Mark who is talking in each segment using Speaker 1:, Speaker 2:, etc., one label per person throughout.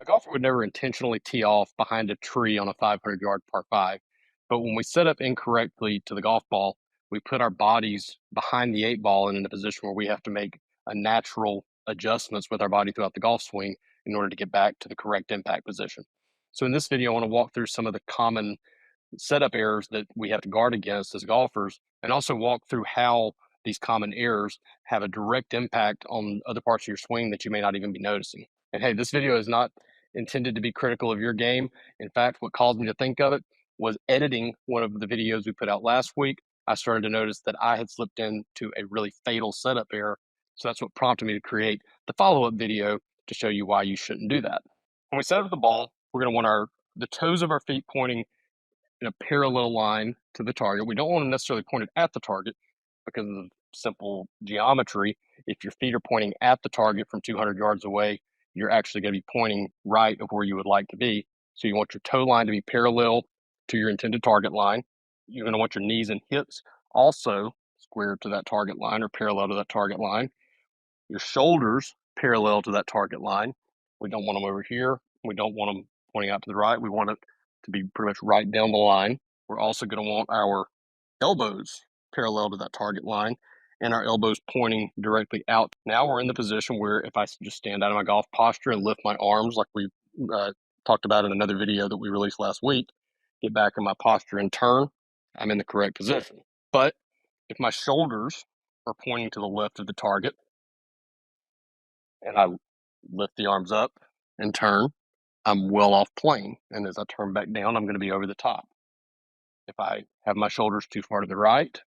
Speaker 1: A golfer would never intentionally tee off behind a tree on a 500-yard par five, but when we set up incorrectly to the golf ball, we put our bodies behind the eight ball and in a position where we have to make a natural adjustments with our body throughout the golf swing in order to get back to the correct impact position. So in this video, I want to walk through some of the common setup errors that we have to guard against as golfers, and also walk through how these common errors have a direct impact on other parts of your swing that you may not even be noticing. And hey, this video is not intended to be critical of your game. In fact, what caused me to think of it was editing one of the videos we put out last week. I started to notice that I had slipped into a really fatal setup error. So that's what prompted me to create the follow-up video to show you why you shouldn't do that. When we set up the ball, we're going to want the toes of our feet pointing in a parallel line to the target. We don't want to necessarily point it at the target because of simple geometry. If your feet are pointing at the target from 200 yards away, you're actually going to be pointing right of where you would like to be. So you want your toe line to be parallel to your intended target line. You're going to want your knees and hips also square to that target line or parallel to that target line. Your shoulders parallel to that target line. We don't want them over here. We don't want them pointing out to the right. We want it to be pretty much right down the line. We're also going to want our elbows parallel to that target line and our elbows pointing directly out. Now we're in the position where if I just stand out of my golf posture and lift my arms like we talked about in another video that we released last week, get back in my posture and turn, I'm in the correct position. But if my shoulders are pointing to the left of the target and I lift the arms up and turn, I'm well off plane. And as I turn back down, I'm going to be over the top. If I have my shoulders too far to the right,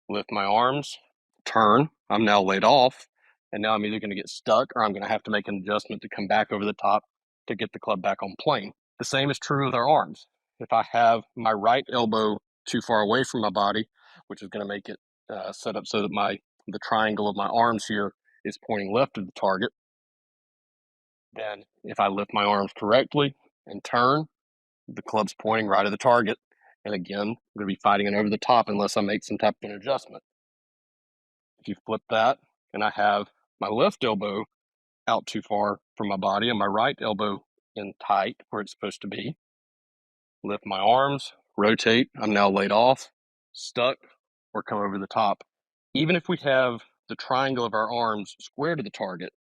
Speaker 1: lift my arms, turn, I'm now laid off. And now I'm either going to get stuck or I'm going to have to make an adjustment to come back over the top to get the club back on plane. The same is true with our arms. If I have my right elbow too far away from my body, which is going to make it set up so that the triangle of my arms here is pointing left of the target, then if I lift my arms correctly and turn, the club's pointing right at the target. And again, I'm going to be fighting it over the top unless I make some type of an adjustment. If you flip that and I have my left elbow out too far from my body and my right elbow in tight where it's supposed to be, lift my arms, rotate, I'm now laid off, stuck, or come over the top. Even if we have the triangle of our arms square to the target,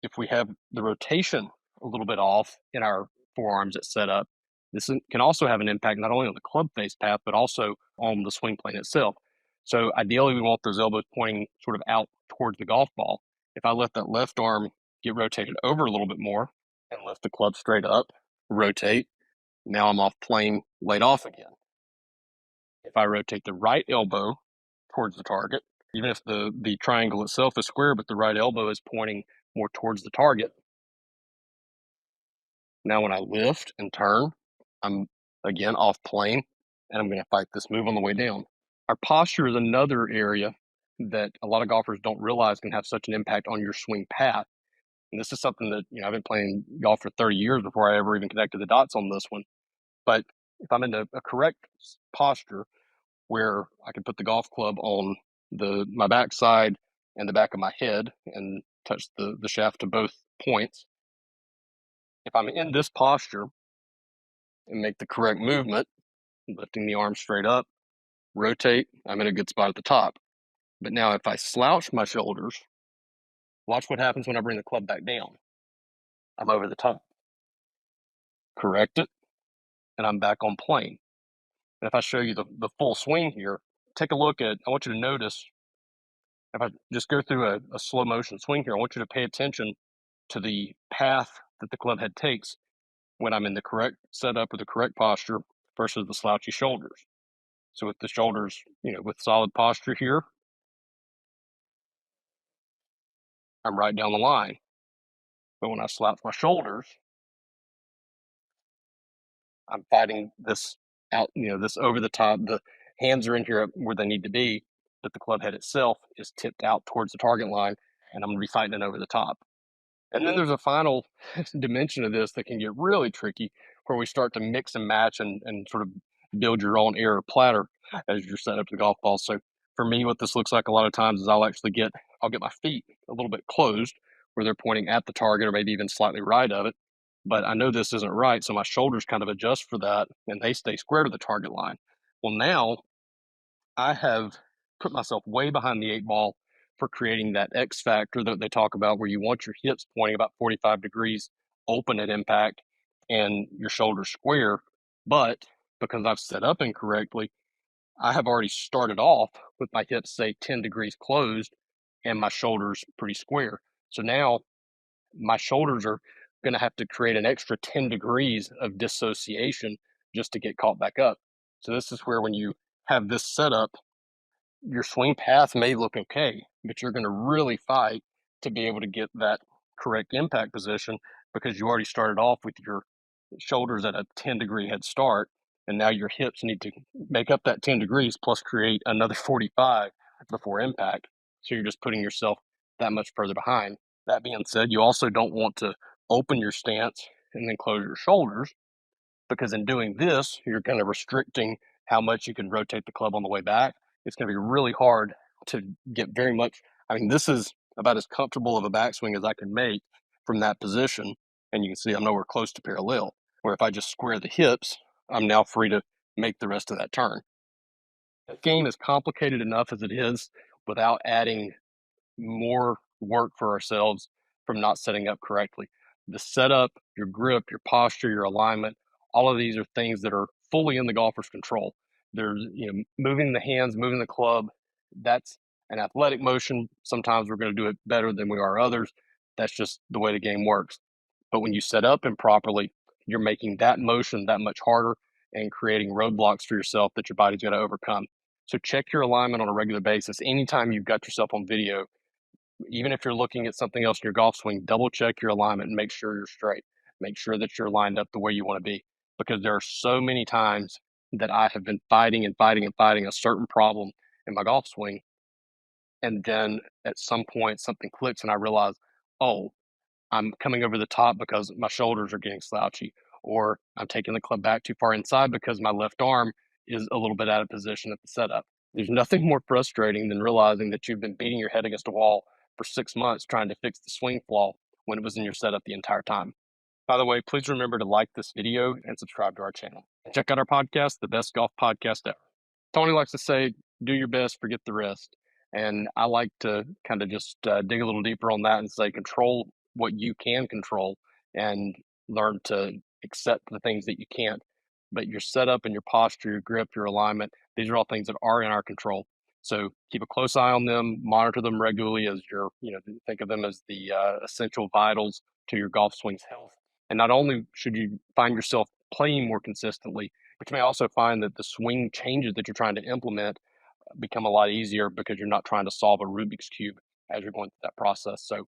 Speaker 1: if we have the rotation a little bit off in our forearms at setup, this can also have an impact not only on the club face path, but also on the swing plane itself. So ideally, we want those elbows pointing sort of out towards the golf ball. If I let that left arm get rotated over a little bit more and lift the club straight up, rotate, now I'm off plane, laid off again. If I rotate the right elbow towards the target, even if the triangle itself is square, but the right elbow is pointing more towards the target, now when I lift and turn, I'm again off plane, and I'm going to fight this move on the way down. Our posture is another area that a lot of golfers don't realize can have such an impact on your swing path. And this is something that, I've been playing golf for 30 years before I ever even connected the dots on this one. But if I'm in a correct posture where I can put the golf club on my backside and the back of my head and touch the shaft to both points, if I'm in this posture and make the correct movement, lifting the arm straight up, rotate, I'm in a good spot at the top. But now if I slouch my shoulders, watch what happens when I bring the club back down. I'm over the top. Correct it, and I'm back on plane. And if I show you the full swing here, take a look I want you to notice, if I just go through a slow motion swing here, I want you to pay attention to the path that the club head takes when I'm in the correct setup or the correct posture versus the slouchy shoulders. So with the shoulders, with solid posture here, I'm right down the line. But when I slouch my shoulders, I'm fighting this out, this over the top. The hands are in here where they need to be, but the club head itself is tipped out towards the target line, and I'm going to be fighting it over the top. And then there's a final dimension of this that can get really tricky, where we start to mix and match and sort of build your own error platter as you're set up the golf ball. So for me, what this looks like a lot of times is I'll get my feet a little bit closed where they're pointing at the target or maybe even slightly right of it. But I know this isn't right, so my shoulders kind of adjust for that and they stay square to the target line. Well, now I have put myself way behind the eight ball for creating that X factor that they talk about, where you want your hips pointing about 45 degrees open at impact and your shoulders square. But because I've set up incorrectly, I have already started off with my hips, say, 10 degrees closed and my shoulders pretty square. So now my shoulders are going to have to create an extra 10 degrees of dissociation just to get caught back up. So this is where, when you have this setup, your swing path may look okay, but you're going to really fight to be able to get that correct impact position, because you already started off with your shoulders at a 10-degree head start, and now your hips need to make up that 10 degrees plus create another 45 before impact. So you're just putting yourself that much further behind. That being said, you also don't want to open your stance and then close your shoulders, because in doing this, you're kind of restricting how much you can rotate the club on the way back. It's going to be really hard to get very much. I mean, this is about as comfortable of a backswing as I can make from that position. And you can see I'm nowhere close to parallel, where if I just square the hips, I'm now free to make the rest of that turn. The game is complicated enough as it is without adding more work for ourselves from not setting up correctly. The setup, your grip, your posture, your alignment, all of these are things that are fully in the golfer's control. There's, moving the hands, moving the club. That's an athletic motion. Sometimes we're going to do it better than we are others. That's just the way the game works. But when you set up improperly, you're making that motion that much harder and creating roadblocks for yourself that your body's got to overcome. So check your alignment on a regular basis. Anytime you've got yourself on video, even if you're looking at something else in your golf swing, double check your alignment and make sure you're straight. Make sure that you're lined up the way you want to be. Because there are so many times that I have been fighting and fighting and fighting a certain problem in my golf swing. And then at some point, something clicks and I realize, oh, I'm coming over the top because my shoulders are getting slouchy, or I'm taking the club back too far inside because my left arm is a little bit out of position at the setup. There's nothing more frustrating than realizing that you've been beating your head against a wall for 6 months trying to fix the swing flaw when it was in your setup the entire time. By the way, please remember to like this video and subscribe to our channel. Check out our podcast, the best golf podcast ever. Tony likes to say, do your best, forget the rest. And I like to kind of just dig a little deeper on that and say, control what you can control and learn to accept the things that you can't. But your setup and your posture, your grip, your alignment, these are all things that are in our control. So keep a close eye on them, monitor them regularly as your, think of them as the essential vitals to your golf swing's health. And not only should you find yourself playing more consistently, but you may also find that the swing changes that you're trying to implement become a lot easier because you're not trying to solve a Rubik's Cube as you're going through that process. So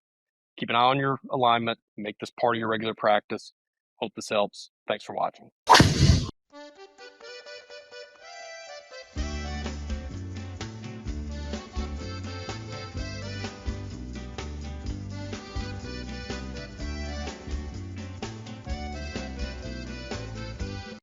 Speaker 1: keep an eye on your alignment, make this part of your regular practice. Hope this helps. Thanks for watching.